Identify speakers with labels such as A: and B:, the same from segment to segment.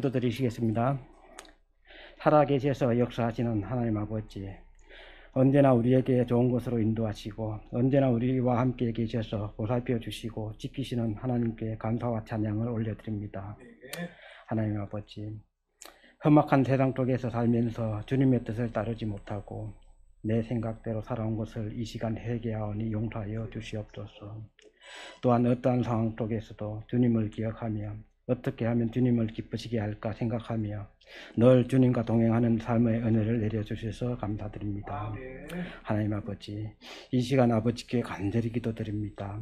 A: 기도드리시겠습니다. 살아계셔서 역사하시는 하나님 아버지, 언제나 우리에게 좋은 곳으로 인도하시고 언제나 우리와 함께 계셔서 보살펴 주시고 지키시는 하나님께 감사와 찬양을 올려드립니다. 하나님 아버지, 험악한 세상 속에서 살면서 주님의 뜻을 따르지 못하고 내 생각대로 살아온 것을 이 시간 회개하오니 용서하여 주시옵소서. 또한 어떠한 상황 속에서도 주님을 기억하며 어떻게 하면 주님을 기쁘시게 할까 생각하며 늘 주님과 동행하는 삶의 은혜를 내려주셔서 감사드립니다. 하나님 아버지, 이 시간 아버지께 간절히 기도드립니다.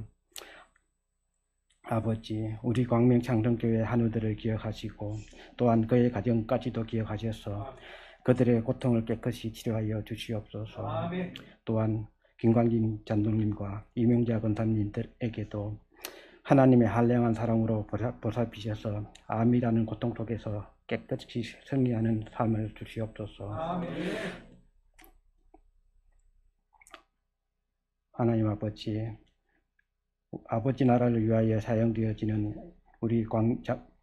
A: 아버지, 우리 광명창정교회 한우들을 기억하시고 또한 그의 가정까지도 기억하셔서 그들의 고통을 깨끗이 치료하여 주시옵소서. 또한 김광진 장로님과 이명자 권사님들에게도 하나님의 한량한 사랑으로 보살피셔서 암이라는 고통 속에서 깨끗이 승리하는 삶을 주시옵소서. 하나님 아버지, 아버지 나라를 위하여 사용되어지는 우리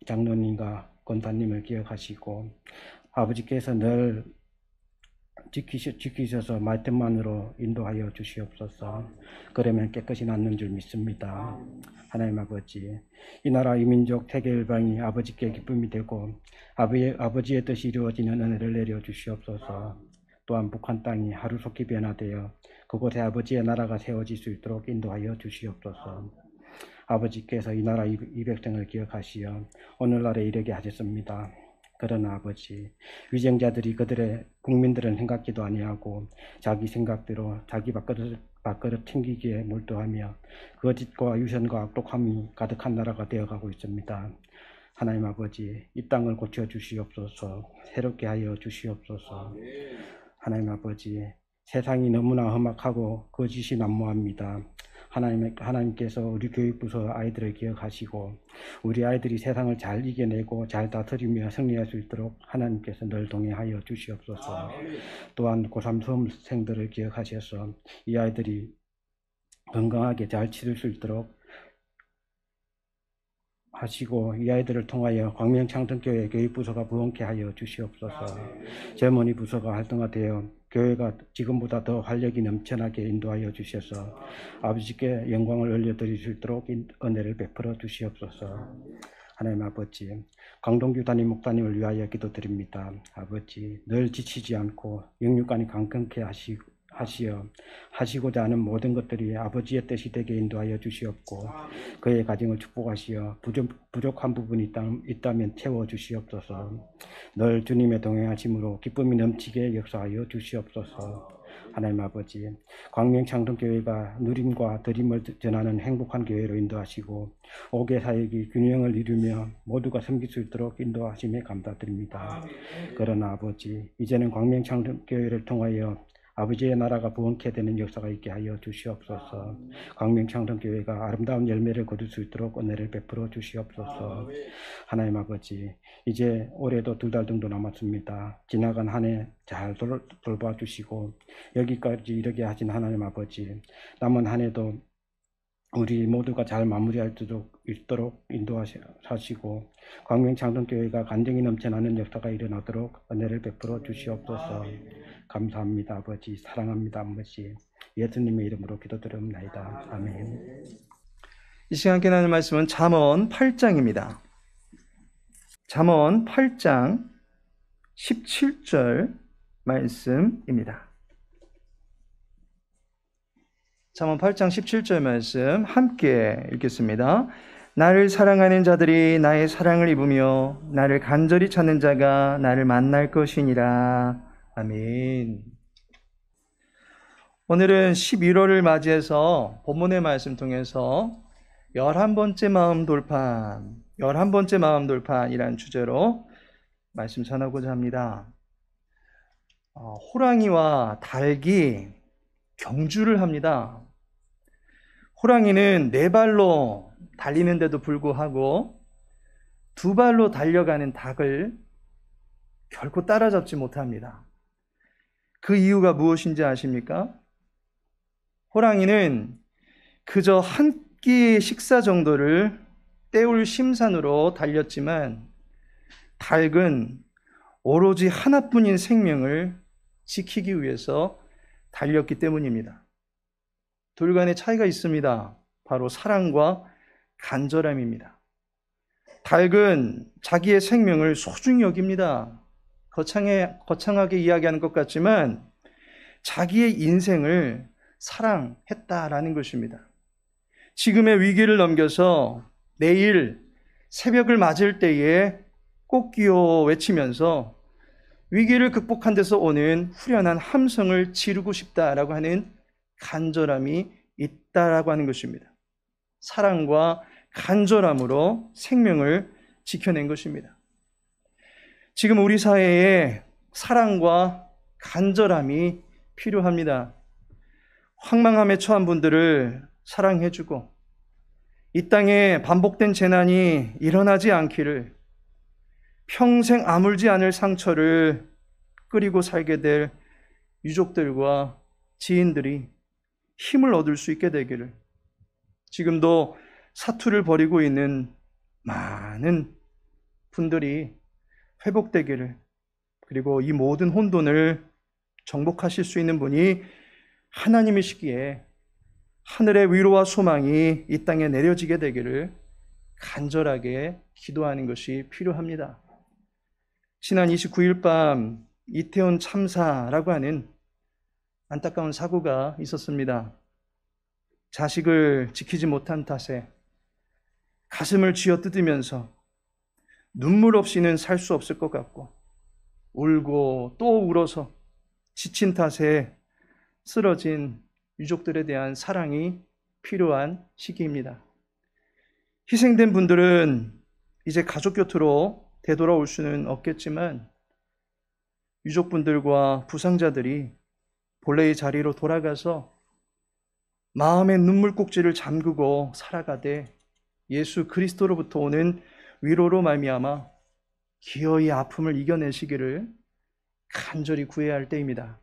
A: 장로님과 권사님을 기억하시고 아버지께서 늘 지키셔서 말씀만으로 인도하여 주시옵소서. 그러면 깨끗이 낫는 줄 믿습니다. 하나님 아버지, 이 나라 이 민족 세계 열방이 아버지께 기쁨이 되고 아버지의 뜻이 이루어지는 은혜를 내려 주시옵소서. 또한 북한 땅이 하루속히 변화되어 그곳에 아버지의 나라가 세워질 수 있도록 인도하여 주시옵소서. 아버지께서 이 나라 이 백성을 기억하시어 오늘날에 이르게 하셨습니다. 그러나 아버지, 위정자들이 그들의 국민들은 생각지도 아니하고 자기 생각대로 자기 밥그릇 튕기기에 몰두하며 거짓과 유선과 악독함이 가득한 나라가 되어가고 있습니다. 하나님 아버지, 이 땅을 고쳐 주시옵소서. 새롭게 하여 주시옵소서. 하나님 아버지, 세상이 너무나 험악하고 거짓이 난무합니다. 하나님께서 우리 교육부서 아이들을 기억하시고 우리 아이들이 세상을 잘 이겨내고 잘 다스리며 승리할 수 있도록 하나님께서 늘 동행하여 주시옵소서. 또한 고3 수험생들을 기억하셔서 이 아이들이 건강하게 잘 치를 수 있도록 하시고 이 아이들을 통하여 광명창정교회 교육부서가 부흥케 하여 주시옵소서. 젊은이 부서가 활성화되어 교회가 지금보다 더 활력이 넘쳐나게 인도하여 주셔서 아버지께 영광을 올려드릴 수 있도록 은혜를 베풀어 주시옵소서. 하나님 아버지, 강동규 담임 목사님을 위하여 기도드립니다. 아버지, 늘 지치지 않고 영육간이 강건케 하시고자 하는 모든 것들이 아버지의 뜻이 되게 인도하여 주시옵고 그의 가정을 축복하시어 부족한 부분이 있다면 채워주시옵소서. 늘 주님의 동행하심으로 기쁨이 넘치게 역사하여 주시옵소서. 하나님 아버지, 광명창동교회가 누림과 드림을 전하는 행복한 교회로 인도하시고 5개 사역이 균형을 이루며 모두가 섬길 수 있도록 인도하심에 감사드립니다. 그러나 아버지, 이제는 광명창동교회를 통하여 아버지의 나라가 부흥케 되는 역사가 있게 하여 주시옵소서. 광명창동교회가 아름다운 열매를 거둘 수 있도록 은혜를 베풀어 주시옵소서. 하나님 아버지, 이제 올해도 2달 정도 남았습니다. 지나간 한 해 잘 돌봐 주시고 여기까지 이르게 하신 하나님 아버지, 남은 한 해도 우리 모두가 잘 마무리할 수 있도록 인도하시고 광명창동교회가 간증이 넘쳐나는 역사가 일어나도록 은혜를 베풀어 주시옵소서. 감사합니다 아버지, 사랑합니다 아버지. 예수님의 이름으로 기도드립니다. 아멘.
B: 이 시간 함께 나눌 말씀은 잠언 8장입니다. 잠언 8장 17절 말씀입니다. 잠언 8장 17절 말씀 함께 읽겠습니다. 나를 사랑하는 자들이 나의 사랑을 입으며 나를 간절히 찾는 자가 나를 만날 것이니라. 아멘. 오늘은 11월을 맞이해서 본문의 말씀 통해서 11번째 마음 돌판, 11번째 마음 돌판이라는 주제로 말씀 전하고자 합니다. 호랑이와 닭이 경주를 합니다. 호랑이는 4발로 달리는데도 불구하고 2발로 달려가는 닭을 결코 따라잡지 못합니다. 그 이유가 무엇인지 아십니까? 호랑이는 그저 한 끼의 식사 정도를 때울 심산으로 달렸지만 닭은 오로지 하나뿐인 생명을 지키기 위해서 달렸기 때문입니다. 둘 간의 차이가 있습니다. 바로 사랑과 간절함입니다. 닭은 자기의 생명을 소중히 여깁니다. 거창하게 이야기하는 것 같지만 자기의 인생을 사랑했다라는 것입니다. 지금의 위기를 넘겨서 내일 새벽을 맞을 때에 꽃기호 외치면서 위기를 극복한 데서 오는 후련한 함성을 지르고 싶다라고 하는 간절함이 있다라고 하는 것입니다. 사랑과 간절함으로 생명을 지켜낸 것입니다. 지금 우리 사회에 사랑과 간절함이 필요합니다. 황망함에 처한 분들을 사랑해주고 이 땅에 반복된 재난이 일어나지 않기를, 평생 아물지 않을 상처를 끓이고 살게 될 유족들과 지인들이 힘을 얻을 수 있게 되기를, 지금도 사투를 벌이고 있는 많은 분들이 회복되기를, 그리고 이 모든 혼돈을 정복하실 수 있는 분이 하나님이시기에 하늘의 위로와 소망이 이 땅에 내려지게 되기를 간절하게 기도하는 것이 필요합니다. 지난 29일 밤 이태원 참사라고 하는 안타까운 사고가 있었습니다. 자식을 지키지 못한 탓에 가슴을 쥐어뜯으면서 눈물 없이는 살 수 없을 것 같고, 울고 또 울어서 지친 탓에 쓰러진 유족들에 대한 사랑이 필요한 시기입니다. 희생된 분들은 이제 가족 곁으로 되돌아올 수는 없겠지만 유족분들과 부상자들이 본래의 자리로 돌아가서 마음의 눈물 꼭지를 잠그고 살아가되 예수 그리스도로부터 오는 위로로 말미암아 기어이 아픔을 이겨내시기를 간절히 구해야 할 때입니다.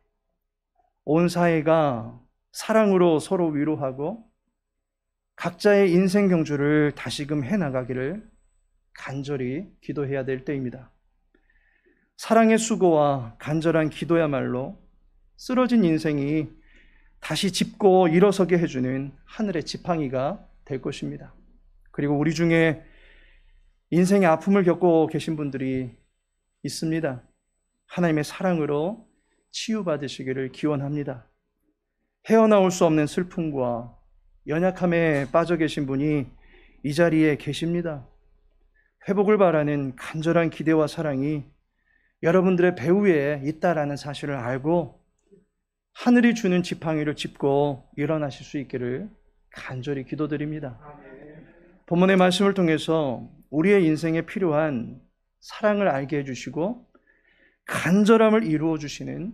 B: 온 사회가 사랑으로 서로 위로하고 각자의 인생 경주를 다시금 해나가기를 간절히 기도해야 될 때입니다. 사랑의 수고와 간절한 기도야말로 쓰러진 인생이 다시 짚고 일어서게 해주는 하늘의 지팡이가 될 것입니다. 그리고 우리 중에 인생의 아픔을 겪고 계신 분들이 있습니다. 하나님의 사랑으로 치유받으시기를 기원합니다. 헤어나올 수 없는 슬픔과 연약함에 빠져 계신 분이 이 자리에 계십니다. 회복을 바라는 간절한 기대와 사랑이 여러분들의 배후에 있다라는 사실을 알고 하늘이 주는 지팡이를 짚고 일어나실 수 있기를 간절히 기도드립니다. 본문의 말씀을 통해서 우리의 인생에 필요한 사랑을 알게 해주시고 간절함을 이루어 주시는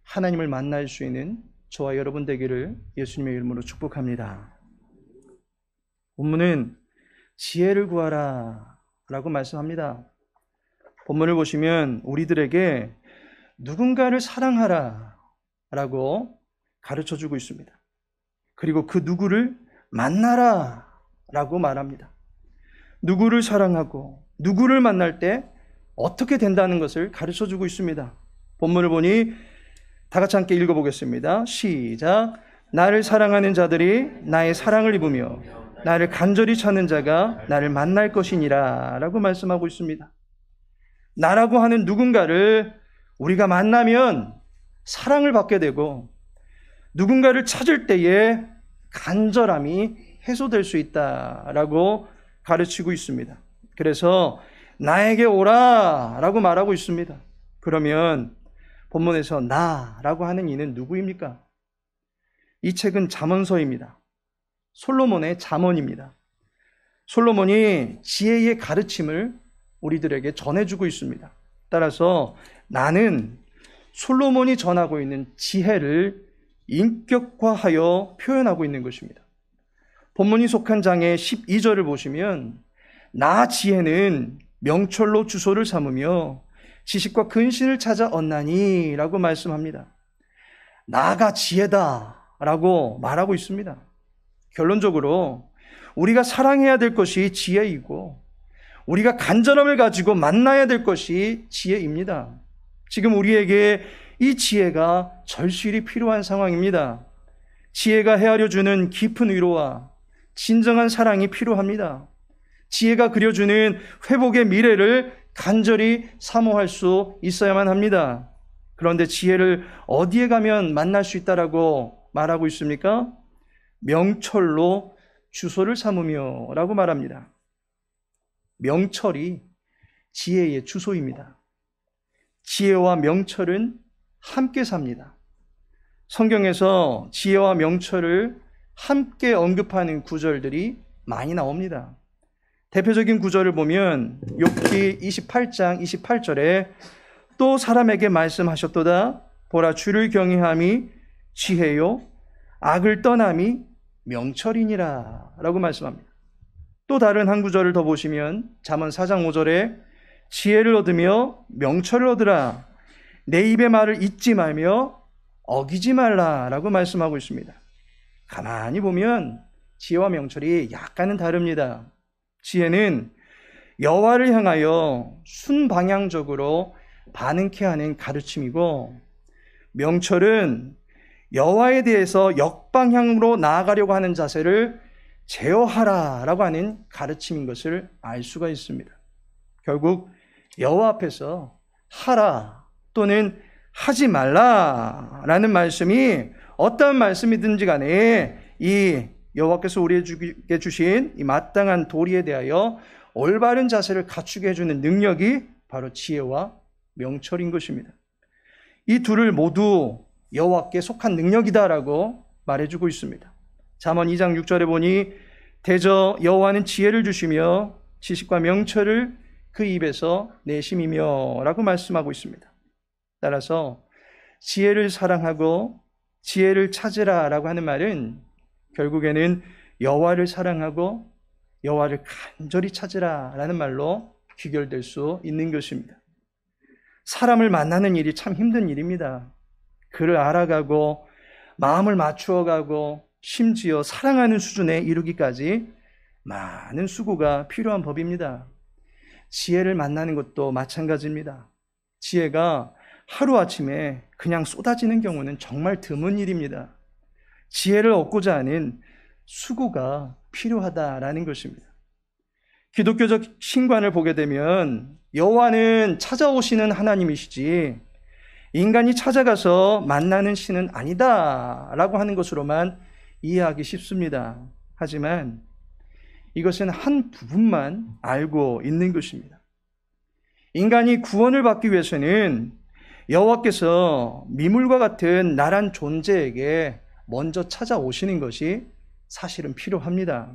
B: 하나님을 만날 수 있는 저와 여러분 되기를 예수님의 이름으로 축복합니다. 본문은 지혜를 구하라 라고 말씀합니다. 본문을 보시면 우리들에게 누군가를 사랑하라 라고 가르쳐주고 있습니다. 그리고 그 누구를 만나라 라고 말합니다. 누구를 사랑하고 누구를 만날 때 어떻게 된다는 것을 가르쳐주고 있습니다. 본문을 보니 다 같이 함께 읽어보겠습니다. 시작. 나를 사랑하는 자들이 나의 사랑을 입으며 나를 간절히 찾는 자가 나를 만날 것이니라 라고 말씀하고 있습니다. 나라고 하는 누군가를 우리가 만나면 사랑을 받게 되고 누군가를 찾을 때에 간절함이 해소될 수 있다라고 가르치고 있습니다. 그래서 나에게 오라 라고 말하고 있습니다. 그러면 본문에서 나라고 하는 이는 누구입니까? 이 책은 잠언서입니다. 솔로몬의 잠언입니다. 솔로몬이 지혜의 가르침을 우리들에게 전해주고 있습니다. 따라서 나는 솔로몬이 전하고 있는 지혜를 인격화하여 표현하고 있는 것입니다. 본문이 속한 장의 12절을 보시면 나 지혜는 명철로 주소를 삼으며 지식과 근신을 찾아 얻나니 라고 말씀합니다. 나가 지혜다 라고 말하고 있습니다. 결론적으로 우리가 사랑해야 될 것이 지혜이고 우리가 간절함을 가지고 만나야 될 것이 지혜입니다. 지금 우리에게 이 지혜가 절실히 필요한 상황입니다. 지혜가 헤아려주는 깊은 위로와 진정한 사랑이 필요합니다. 지혜가 그려주는 회복의 미래를 간절히 사모할 수 있어야만 합니다. 그런데 지혜를 어디에 가면 만날 수 있다라고 말하고 있습니까? 명철로 주소를 삼으며 라고 말합니다. 명철이 지혜의 주소입니다. 지혜와 명철은 함께 삽니다. 성경에서 지혜와 명철을 함께 언급하는 구절들이 많이 나옵니다. 대표적인 구절을 보면 욥기 28장 28절에 또 사람에게 말씀하셨도다. 보라, 주를 경외함이 지혜요 악을 떠남이 명철이니라 라고 말씀합니다. 또 다른 한 구절을 더 보시면 잠언 4장 5절에 지혜를 얻으며 명철을 얻으라. 내 입의 말을 잊지 말며 어기지 말라 라고 말씀하고 있습니다. 가만히 보면 지혜와 명철이 약간은 다릅니다. 지혜는 여호와를 향하여 순방향적으로 반응케 하는 가르침이고, 명철은 여호와에 대해서 역방향으로 나아가려고 하는 자세를 제어하라 라고 하는 가르침인 것을 알 수가 있습니다. 결국 여호와 앞에서 하라 또는 하지 말라 라는 말씀이 어떤 말씀이든지 간에 이 여호와께서 우리에게 주신 이 마땅한 도리에 대하여 올바른 자세를 갖추게 해주는 능력이 바로 지혜와 명철인 것입니다. 이 둘을 모두 여호와께 속한 능력이다라고 말해주고 있습니다. 잠언 2장 6절에 보니 대저 여호와는 지혜를 주시며 지식과 명철을 그 입에서 내심이며 라고 말씀하고 있습니다. 따라서 지혜를 사랑하고 지혜를 찾으라 라고 하는 말은 결국에는 여호와를 사랑하고 여호와를 간절히 찾으라 라는 말로 귀결될 수 있는 것입니다. 사람을 만나는 일이 참 힘든 일입니다. 그를 알아가고 마음을 맞추어가고 심지어 사랑하는 수준에 이르기까지 많은 수고가 필요한 법입니다. 지혜를 만나는 것도 마찬가지입니다. 지혜가 하루아침에 그냥 쏟아지는 경우는 정말 드문 일입니다. 지혜를 얻고자 하는 수고가 필요하다라는 것입니다. 기독교적 신관을 보게 되면 여호와는 찾아오시는 하나님이시지 인간이 찾아가서 만나는 신은 아니다라고 하는 것으로만 이해하기 쉽습니다. 하지만 이것은 한 부분만 알고 있는 것입니다. 인간이 구원을 받기 위해서는 여호와께서 미물과 같은 나란 존재에게 먼저 찾아오시는 것이 사실은 필요합니다.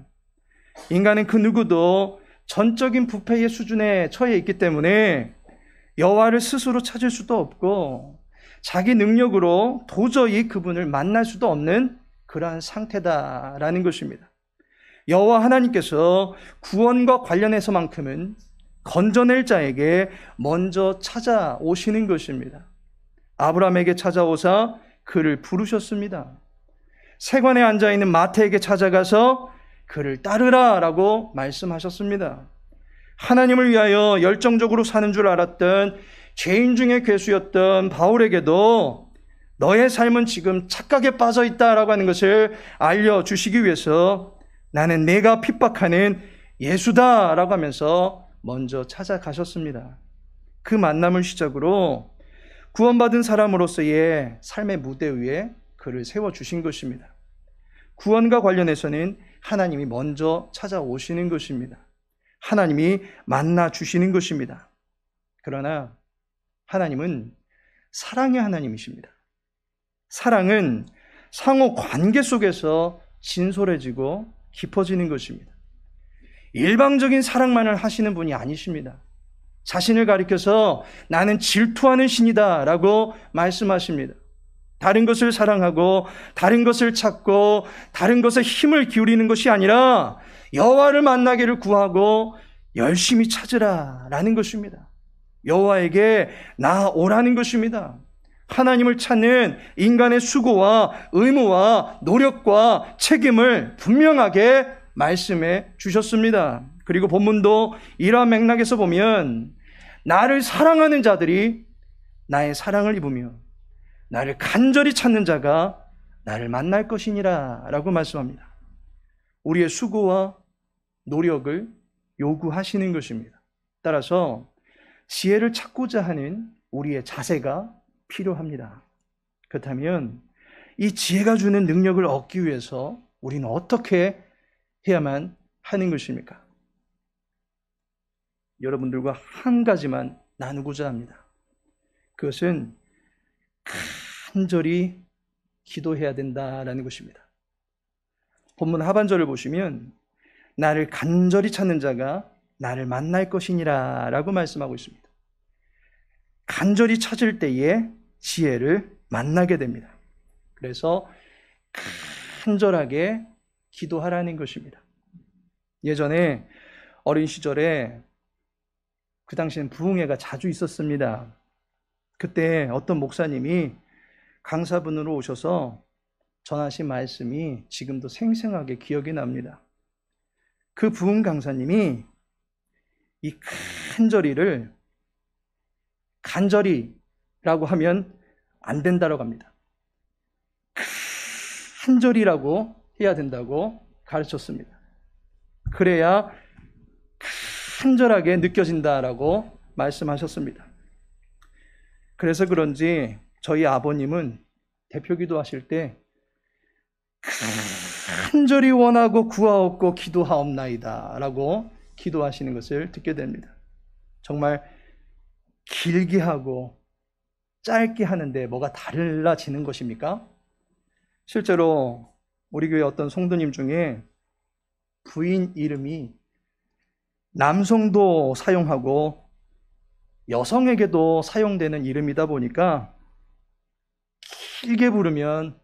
B: 인간은 그 누구도 전적인 부패의 수준에 처해 있기 때문에 여호와를 스스로 찾을 수도 없고 자기 능력으로 도저히 그분을 만날 수도 없는 그러한 상태다라는 것입니다. 여호와 하나님께서 구원과 관련해서만큼은 건져낼 자에게 먼저 찾아오시는 것입니다. 아브라함에게 찾아오사 그를 부르셨습니다. 세관에 앉아있는 마태에게 찾아가서 그를 따르라 라고 말씀하셨습니다. 하나님을 위하여 열정적으로 사는 줄 알았던 죄인 중에 괴수였던 바울에게도 너의 삶은 지금 착각에 빠져 있다라고 하는 것을 알려주시기 위해서 나는 내가 핍박하는 예수다라고 하면서 먼저 찾아가셨습니다. 그 만남을 시작으로 구원받은 사람으로서의 삶의 무대 위에 그를 세워주신 것입니다. 구원과 관련해서는 하나님이 먼저 찾아오시는 것입니다. 하나님이 만나주시는 것입니다. 그러나 하나님은 사랑의 하나님이십니다. 사랑은 상호 관계 속에서 진솔해지고 깊어지는 것입니다. 일방적인 사랑만을 하시는 분이 아니십니다. 자신을 가리켜서 나는 질투하는 신이다 라고 말씀하십니다. 다른 것을 사랑하고 다른 것을 찾고 다른 것에 힘을 기울이는 것이 아니라 여호와를 만나기를 구하고 열심히 찾으라 라는 것입니다. 여호와에게 나아오라는 것입니다. 하나님을 찾는 인간의 수고와 의무와 노력과 책임을 분명하게 말씀해 주셨습니다. 그리고 본문도 이러한 맥락에서 보면 나를 사랑하는 자들이 나의 사랑을 입으며 나를 간절히 찾는 자가 나를 만날 것이니라 라고 말씀합니다. 우리의 수고와 노력을 요구하시는 것입니다. 따라서 지혜를 찾고자 하는 우리의 자세가 필요합니다. 그렇다면 이 지혜가 주는 능력을 얻기 위해서 우리는 어떻게 해야만 하는 것입니까? 여러분들과 한 가지만 나누고자 합니다. 그것은 간절히 기도해야 된다라는 것입니다. 본문 하반절을 보시면 나를 간절히 찾는 자가 나를 만날 것이니라 라고 말씀하고 있습니다. 간절히 찾을 때에 지혜를 만나게 됩니다. 그래서 간절하게 기도하라는 것입니다. 예전에 어린 시절에 그 당시엔 부흥회가 자주 있었습니다. 그때 어떤 목사님이 강사분으로 오셔서 전하신 말씀이 지금도 생생하게 기억이 납니다. 그 부흥 강사님이 이 간절히를 간절히라고 하면 안 된다라고 합니다. 간절히라고 해야 된다고 가르쳤습니다. 그래야 간절하게 느껴진다라고 말씀하셨습니다. 그래서 그런지 저희 아버님은 대표기도 하실 때 간절히 원하고 구하옵고 기도하옵나이다 라고 기도하시는 것을 듣게 됩니다. 정말 길게 하고 짧게 하는데 뭐가 달라지는 것입니까? 실제로 우리 교회 어떤 성도님 중에 부인 이름이 남성도 사용하고 여성에게도 사용되는 이름이다 보니까 길게 부르면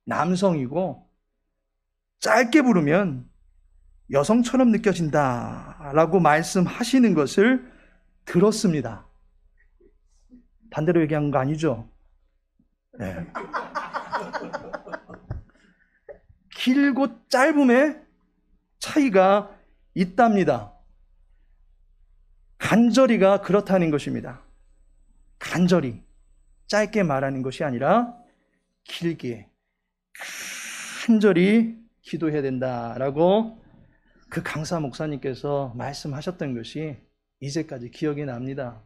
B: 남성이고 짧게 부르면 여성처럼 느껴진다라고 말씀하시는 것을 들었습니다. 반대로 얘기한 거 아니죠? 네. 길고 짧음의 차이가 있답니다. 간절히가 그렇다는 것입니다. 간절히 짧게 말하는 것이 아니라 길게 간절히 기도해야 된다라고 그 강사 목사님께서 말씀하셨던 것이 이제까지 기억이 납니다.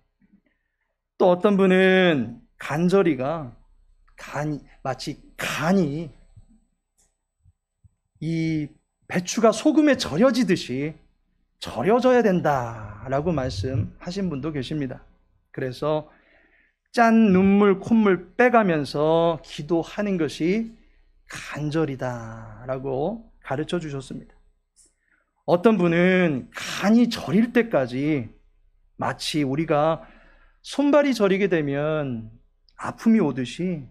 B: 또 어떤 분은 간절히가 마치 간이 이 배추가 소금에 절여지듯이 절여져야 된다라고 말씀하신 분도 계십니다. 그래서 짠 눈물 콧물 빼가면서 기도하는 것이 간절이다라고 가르쳐 주셨습니다. 어떤 분은 간이 저릴 때까지 마치 우리가 손발이 저리게 되면 아픔이 오듯이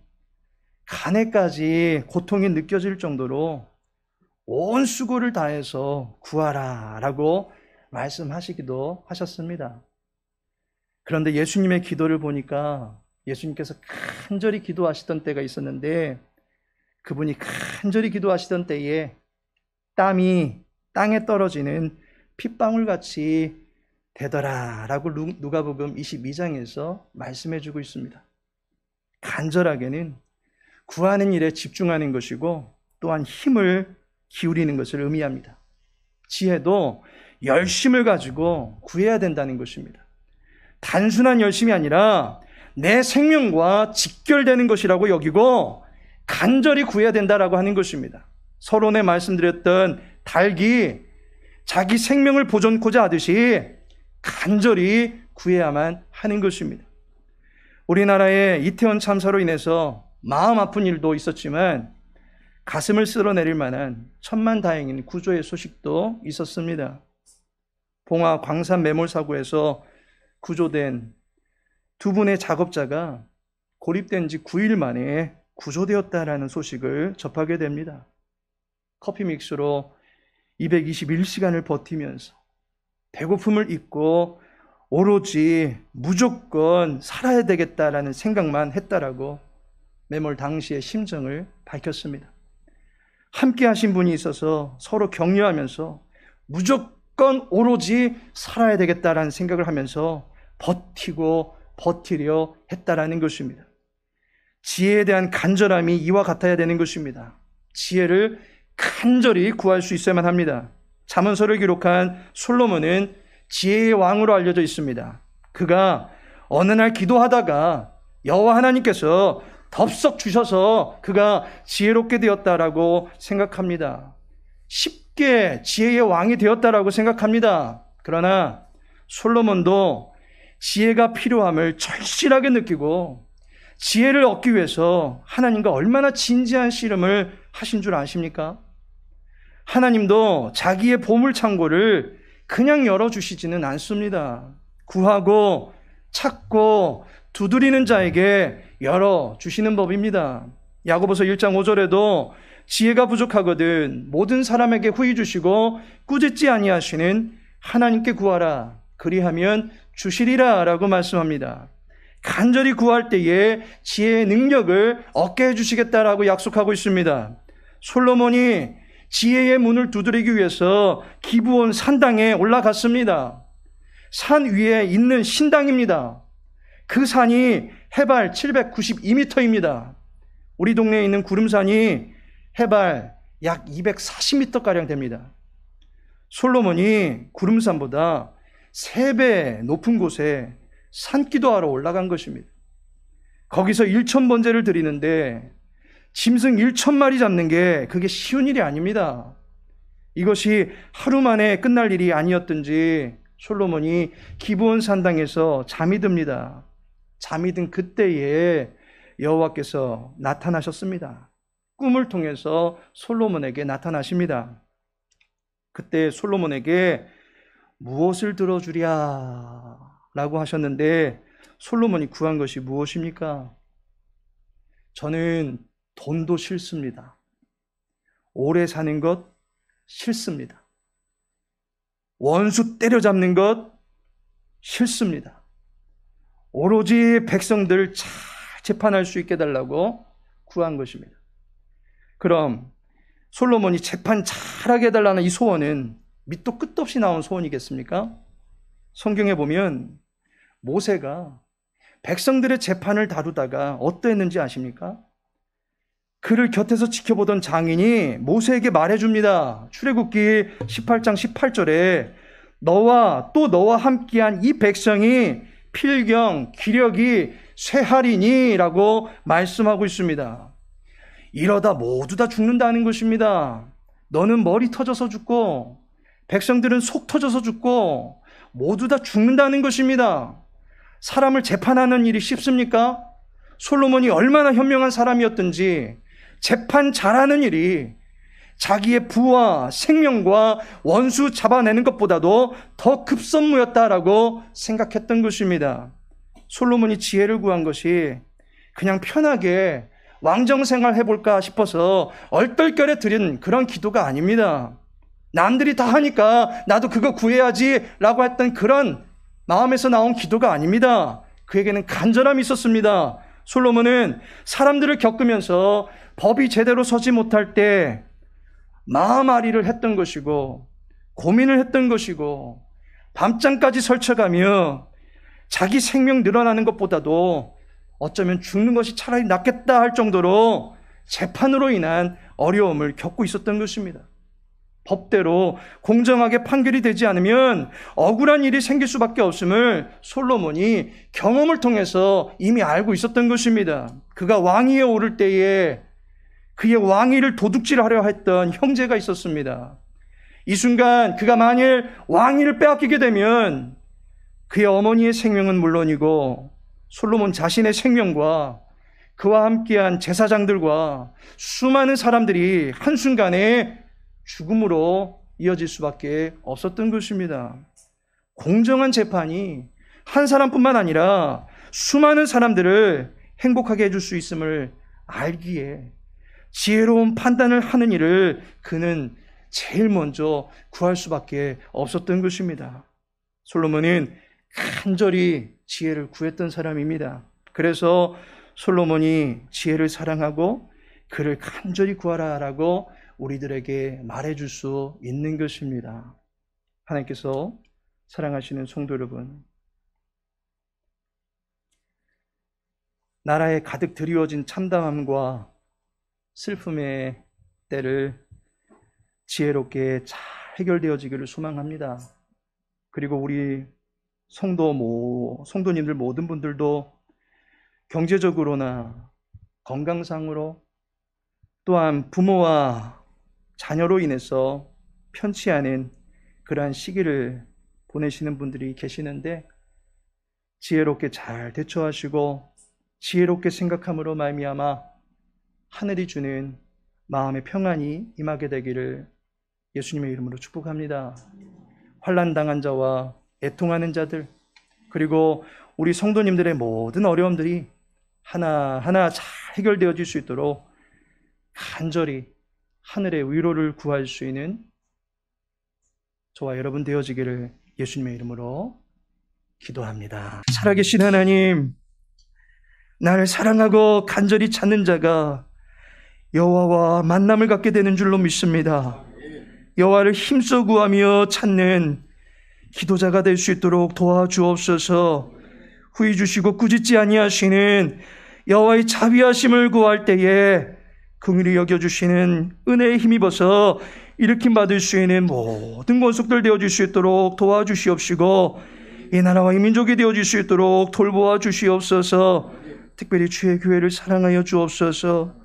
B: 간에까지 고통이 느껴질 정도로 온 수고를 다해서 구하라 라고 말씀하시기도 하셨습니다. 그런데 예수님의 기도를 보니까 예수님께서 간절히 기도하시던 때가 있었는데 그분이 간절히 기도하시던 때에 땀이 땅에 떨어지는 핏방울같이 되더라 라고 누가복음 22장에서 말씀해 주고 있습니다. 간절하게는 구하는 일에 집중하는 것이고 또한 힘을 기울이는 것을 의미합니다. 지혜도 열심을 가지고 구해야 된다는 것입니다. 단순한 열심이 아니라 내 생명과 직결되는 것이라고 여기고 간절히 구해야 된다라고 하는 것입니다. 서론에 말씀드렸던 닭이 자기 생명을 보존코자 하듯이 간절히 구해야만 하는 것입니다. 우리나라의 이태원 참사로 인해서 마음 아픈 일도 있었지만 가슴을 쓸어내릴 만한 천만다행인 구조의 소식도 있었습니다. 봉화 광산 매몰 사고에서 구조된 두 분의 작업자가 고립된 지 9일 만에 구조되었다라는 소식을 접하게 됩니다. 커피 믹스로 221시간을 버티면서 배고픔을 잊고 오로지 무조건 살아야 되겠다라는 생각만 했다라고 매몰 당시의 심정을 밝혔습니다. 함께 하신 분이 있어서 서로 격려하면서 무조건 무조건 오로지 살아야 되겠다라는 생각을 하면서 버티려 했다라는 것입니다. 지혜에 대한 간절함이 이와 같아야 되는 것입니다. 지혜를 간절히 구할 수 있어야만 합니다. 잠언서를 기록한 솔로몬은 지혜의 왕으로 알려져 있습니다. 그가 어느 날 기도하다가 여호와 하나님께서 덥석 주셔서 그가 지혜롭게 되었다라고 생각합니다. 쉽게 지혜의 왕이 되었다라고 생각합니다. 그러나 솔로몬도 지혜가 필요함을 절실하게 느끼고 지혜를 얻기 위해서 하나님과 얼마나 진지한 씨름을 하신 줄 아십니까? 하나님도 자기의 보물창고를 그냥 열어주시지는 않습니다. 구하고 찾고 두드리는 자에게 열어주시는 법입니다. 야고보서 1장 5절에도 지혜가 부족하거든 모든 사람에게 후히 주시고 꾸짖지 아니하시는 하나님께 구하라 그리하면 주시리라 라고 말씀합니다. 간절히 구할 때에 지혜의 능력을 얻게 해주시겠다라고 약속하고 있습니다. 솔로몬이 지혜의 문을 두드리기 위해서 기브온 산당에 올라갔습니다. 산 위에 있는 신당입니다. 그 산이 해발 792m입니다. 우리 동네에 있는 구름산이 해발 약 240m가량 됩니다. 솔로몬이 구름산보다 3배 높은 곳에 산기도하러 올라간 것입니다. 거기서 1,000번제를 드리는데 짐승 1,000마리 잡는 게 그게 쉬운 일이 아닙니다. 이것이 하루 만에 끝날 일이 아니었든지 솔로몬이 기브온 산당에서 잠이 듭니다. 잠이 든 그때에 여호와께서 나타나셨습니다. 꿈을 통해서 솔로몬에게 나타나십니다. 그때 솔로몬에게 무엇을 들어주랴 라고 하셨는데 솔로몬이 구한 것이 무엇입니까? 저는 돈도 싫습니다. 오래 사는 것 싫습니다. 원수 때려잡는 것 싫습니다. 오로지 백성들 잘 재판할 수 있게 해달라고 구한 것입니다. 그럼 솔로몬이 재판 잘하게 해달라는 이 소원은 밑도 끝도 없이 나온 소원이겠습니까? 성경에 보면 모세가 백성들의 재판을 다루다가 어떠했는지 아십니까? 그를 곁에서 지켜보던 장인이 모세에게 말해줍니다. 출애굽기 18장 18절에 너와 또 너와 함께한 이 백성이 필경 기력이 쇠하리니 라고 말씀하고 있습니다. 이러다 모두 다 죽는다는 것입니다. 너는 머리 터져서 죽고 백성들은 속 터져서 죽고 모두 다 죽는다는 것입니다. 사람을 재판하는 일이 쉽습니까? 솔로몬이 얼마나 현명한 사람이었든지 재판 잘하는 일이 자기의 부와 생명과 원수 잡아내는 것보다도 더 급선무였다라고 생각했던 것입니다. 솔로몬이 지혜를 구한 것이 그냥 편하게 왕정생활 해볼까 싶어서 얼떨결에 드린 그런 기도가 아닙니다. 남들이 다 하니까 나도 그거 구해야지 라고 했던 그런 마음에서 나온 기도가 아닙니다. 그에게는 간절함이 있었습니다. 솔로몬은 사람들을 겪으면서 법이 제대로 서지 못할 때 마음앓이를 했던 것이고 고민을 했던 것이고 밤잠까지 설쳐가며 자기 생명 늘어나는 것보다도 어쩌면 죽는 것이 차라리 낫겠다 할 정도로 재판으로 인한 어려움을 겪고 있었던 것입니다. 법대로 공정하게 판결이 되지 않으면 억울한 일이 생길 수밖에 없음을 솔로몬이 경험을 통해서 이미 알고 있었던 것입니다. 그가 왕위에 오를 때에 그의 왕위를 도둑질하려 했던 형제가 있었습니다. 이 순간 그가 만일 왕위를 빼앗기게 되면 그의 어머니의 생명은 물론이고 솔로몬 자신의 생명과 그와 함께한 제사장들과 수많은 사람들이 한순간에 죽음으로 이어질 수밖에 없었던 것입니다. 공정한 재판이 한 사람뿐만 아니라 수많은 사람들을 행복하게 해줄 수 있음을 알기에 지혜로운 판단을 하는 일을 그는 제일 먼저 구할 수밖에 없었던 것입니다. 솔로몬은 간절히 지혜를 구했던 사람입니다. 그래서 솔로몬이 지혜를 사랑하고 그를 간절히 구하라라고 우리들에게 말해줄 수 있는 것입니다. 하나님께서 사랑하시는 성도 여러분, 나라에 가득 드리워진 참담함과 슬픔의 때를 지혜롭게 잘 해결되어지기를 소망합니다. 그리고 우리 성도님들 모든 분들도 경제적으로나 건강상으로 또한 부모와 자녀로 인해서 편치 않은 그러한 시기를 보내시는 분들이 계시는데 지혜롭게 잘 대처하시고 지혜롭게 생각함으로 말미암아 하늘이 주는 마음의 평안이 임하게 되기를 예수님의 이름으로 축복합니다. 환난 당한 자와 애통하는 자들, 그리고 우리 성도님들의 모든 어려움들이 하나하나 잘 해결되어질 수 있도록 간절히 하늘의 위로를 구할 수 있는 저와 여러분 되어지기를 예수님의 이름으로 기도합니다. 살아계신 하나님, 나를 사랑하고 간절히 찾는 자가 여호와와 만남을 갖게 되는 줄로 믿습니다. 여호와를 힘써 구하며 찾는 기도자가 될 수 있도록 도와주옵소서. 후히 주시고 꾸짖지 아니하시는 여호와의 자비하심을 구할 때에 긍휼히 여겨주시는 은혜에 힘입어서 일으킴 받을 수 있는 모든 권속들 되어줄 수 있도록 도와주시옵시고 이 나라와 이 민족이 되어줄 수 있도록 돌보아 주시옵소서. 특별히 주의 교회를 사랑하여 주옵소서.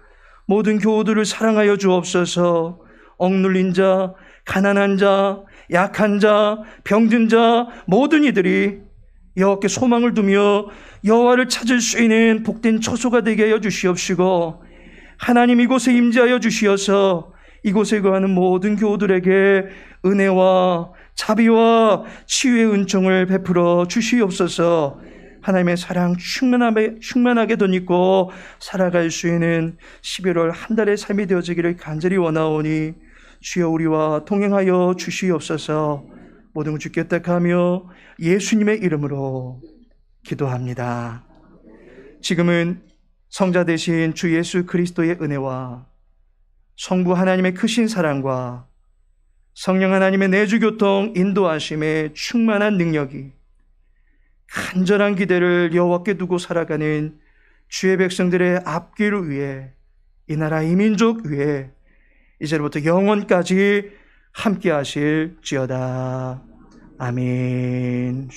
B: 모든 교우들을 사랑하여 주옵소서. 억눌린 자, 가난한 자, 약한 자, 병든 자 모든 이들이 여호와께 소망을 두며 여호와를 찾을 수 있는 복된 처소가 되게 하여 주시옵시고 하나님 이곳에 임재하여 주시어서 이곳에 거하는 모든 교우들에게 은혜와 자비와 치유의 은총을 베풀어 주시옵소서. 하나님의 사랑 충만하게 덧입고 살아갈 수 있는 11월 한 달의 삶이 되어지기를 간절히 원하오니 주여 우리와 동행하여 주시옵소서. 모든 걸 주께 택하며 예수님의 이름으로 기도합니다. 지금은 성자 되신 주 예수 그리스도의 은혜와 성부 하나님의 크신 사랑과 성령 하나님의 내주교통 인도하심의 충만한 능력이 간절한 기대를 여호와께 두고 살아가는 주의 백성들의 앞길을 위해 이 나라 이 민족 위에 이제부터 영원까지 함께 하실지어다. 아멘.